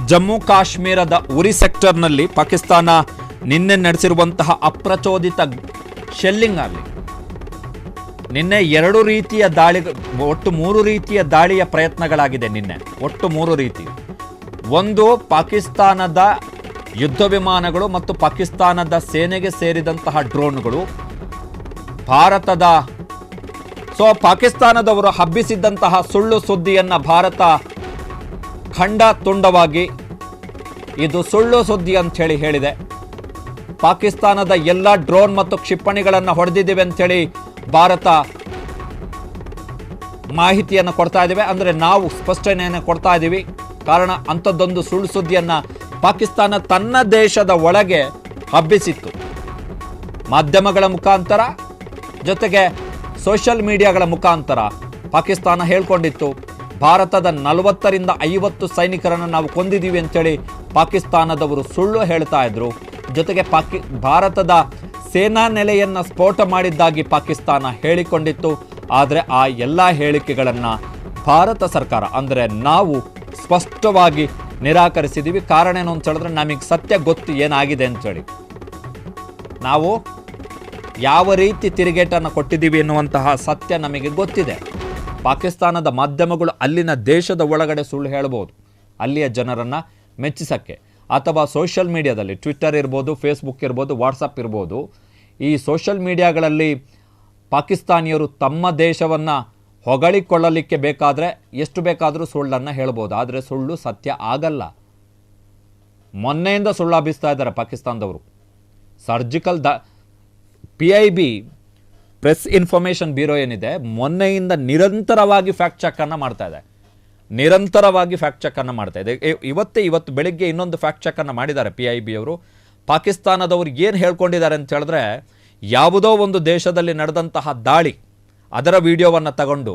ಜಮ್ಮು ಕಾಶ್ಮೀರದ ಉರಿ ಸೆಕ್ಟರ್ನಲ್ಲಿ ಪಾಕಿಸ್ತಾನ ನಿನ್ನೆ ನಡೆಸಿರುವಂತಹ ಅಪ್ರಚೋದಿತ ಶೆಲ್ಲಿಂಗ್ ಆಗಲಿ, ನಿನ್ನೆ ಎರಡು ರೀತಿಯ ದಾಳಿ, ಒಟ್ಟು ಮೂರು ರೀತಿಯ ದಾಳಿಯ ಪ್ರಯತ್ನಗಳಾಗಿದೆ. ನಿನ್ನೆ ಒಟ್ಟು ಮೂರು ರೀತಿ. ಒಂದು, ಪಾಕಿಸ್ತಾನದ ಯುದ್ಧ ವಿಮಾನಗಳು ಮತ್ತು ಪಾಕಿಸ್ತಾನದ ಸೇನೆಗೆ ಸೇರಿದಂತಹ ಡ್ರೋನ್ಗಳು ಪಾಕಿಸ್ತಾನದವರು ಹಬ್ಬಿಸಿದ್ದಂತಹ ಸುಳ್ಳು ಸುದ್ದಿಯನ್ನು ಭಾರತ ಖಂಡ ತುಂಡವಾಗಿ ಇದು ಸುಳ್ಳು ಸುದ್ದಿ ಅಂತ ಹೇಳಿದೆ. ಪಾಕಿಸ್ತಾನದ ಎಲ್ಲ ಡ್ರೋನ್ ಮತ್ತು ಕ್ಷಿಪಣಿಗಳನ್ನು ಹೊಡೆದಿದ್ದೇವೆ ಅಂತೇಳಿ ಭಾರತ ಮಾಹಿತಿಯನ್ನು ಕೊಡ್ತಾ ಇದ್ದೇವೆ. ಅಂದರೆ ನಾವು ಸ್ಪಷ್ಟನೆಯನ್ನು ಕೊಡ್ತಾ ಇದ್ದೀವಿ. ಕಾರಣ ಅಂಥದ್ದೊಂದು ಸುಳ್ಳು ಸುದ್ದಿಯನ್ನು ಪಾಕಿಸ್ತಾನ ತನ್ನ ದೇಶದ ಒಳಗೆ ಹಬ್ಬಿಸಿತ್ತು. ಮಾಧ್ಯಮಗಳ ಮುಖಾಂತರ ಜೊತೆಗೆ ಸೋಷಿಯಲ್ ಮೀಡಿಯಾಗಳ ಮುಖಾಂತರ ಪಾಕಿಸ್ತಾನ ಹೇಳ್ಕೊಂಡಿತ್ತು, ಭಾರತದ 40ರಿಂದ 50 ಸೈನಿಕರನ್ನು ನಾವು ಕೊಂದಿದ್ದೀವಿ ಅಂತೇಳಿ ಪಾಕಿಸ್ತಾನದವರು ಸುಳ್ಳು ಹೇಳ್ತಾ ಇದ್ರು. ಜೊತೆಗೆ ಭಾರತದ ಸೇನಾ ನೆಲೆಯನ್ನು ಸ್ಫೋಟ ಮಾಡಿದ್ದಾಗಿ ಪಾಕಿಸ್ತಾನ ಹೇಳಿಕೊಂಡಿತ್ತು. ಆದರೆ ಆ ಎಲ್ಲ ಹೇಳಿಕೆಗಳನ್ನು ಭಾರತ ಸರ್ಕಾರ ಅಂದರೆ ನಾವು ಸ್ಪಷ್ಟವಾಗಿ ನಿರಾಕರಿಸಿದ್ದೀವಿ. ಕಾರಣ ಏನು ಅಂತ ಹೇಳಿದ್ರೆ ನಮಗೆ ಸತ್ಯ ಗೊತ್ತು ಏನಾಗಿದೆ ಅಂತೇಳಿ. ನಾವು ಯಾವ ರೀತಿ ತಿರುಗೇಟನ್ನು ಕೊಟ್ಟಿದ್ದೀವಿ ಎನ್ನುವಂತಹ ಸತ್ಯ ನಮಗೆ ಗೊತ್ತಿದೆ. ಪಾಕಿಸ್ತಾನದ ಮಾಧ್ಯಮಗಳು ಅಲ್ಲಿನ ದೇಶದ ಒಳಗಡೆ ಸುಳ್ಳು ಹೇಳ್ಬೋದು, ಅಲ್ಲಿಯ ಜನರನ್ನು ಮೆಚ್ಚಿಸೋಕ್ಕೆ. ಅಥವಾ ಸೋಷಿಯಲ್ ಮೀಡಿಯಾದಲ್ಲಿ ಟ್ವಿಟ್ಟರ್ ಇರ್ಬೋದು, ಫೇಸ್ಬುಕ್ ಇರ್ಬೋದು, ವಾಟ್ಸಪ್ ಇರ್ಬೋದು, ಈ ಸೋಷಿಯಲ್ ಮೀಡಿಯಾಗಳಲ್ಲಿ ಪಾಕಿಸ್ತಾನಿಯರು ತಮ್ಮ ದೇಶವನ್ನು ಹೊಗಳಿಕೊಳ್ಳಲಿಕ್ಕೆ ಬೇಕಾದರೆ ಎಷ್ಟು ಬೇಕಾದರೂ ಸುಳ್ಳನ್ನು ಹೇಳ್ಬೋದು. ಆದರೆ ಸುಳ್ಳು ಸತ್ಯ ಆಗಲ್ಲ. ಮೊನ್ನೆಯಿಂದ ಸುಳ್ಳು ಹಬ್ಬಿಸ್ತಾ ಇದ್ದಾರೆ ಪಾಕಿಸ್ತಾನದವರು. Surgical PIB press information bureau ಏನಿದೆ, ಮೊನ್ನೆಯಿಂದ ನಿರಂತರವಾಗಿ ಫ್ಯಾಕ್ಟ್ ಚೆಕ್ಕನ್ನು ಮಾಡ್ತಾ ಇದೆ. ಇವತ್ತು ಬೆಳಿಗ್ಗೆ ಇನ್ನೊಂದು ಫ್ಯಾಕ್ಟ್ ಚೆಕ್ಕನ್ನು ಮಾಡಿದ್ದಾರೆ PIB ಅವರು. ಪಾಕಿಸ್ತಾನದವರು ಏನು ಹೇಳ್ಕೊಂಡಿದ್ದಾರೆ ಅಂತ ಹೇಳಿದ್ರೆ, ಯಾವುದೋ ಒಂದು ದೇಶದಲ್ಲಿ ನಡೆದಂತಹ ದಾಳಿ ಅದರ ವಿಡಿಯೋವನ್ನು ತಗೊಂಡು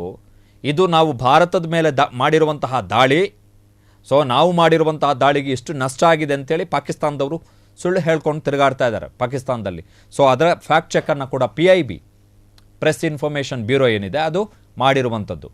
ಇದು ನಾವು ಭಾರತದ ಮೇಲೆ ಮಾಡಿರುವಂತಹ ದಾಳಿ, ನಾವು ಮಾಡಿರುವಂತಹ ದಾಳಿಗೆ ಇಷ್ಟು ನಷ್ಟ ಆಗಿದೆ ಅಂತೇಳಿ ಪಾಕಿಸ್ತಾನದವರು ಸುಳ್ಳು ಹೇಳ್ಕೊಂಡು ತಿರುಗಾಡ್ತಾ ಇದ್ದಾರೆ ಪಾಕಿಸ್ತಾನದಲ್ಲಿ. ಅದರ ಫ್ಯಾಕ್ಟ್ ಚೆಕ್ಕನ್ನು ಕೂಡ PIB ಪ್ರೆಸ್ ಇನ್ಫಾರ್ಮೇಷನ್ ಬ್ಯೂರೋ ಏನಿದೆ ಅದು ಮಾಡಿರುವಂಥದ್ದು.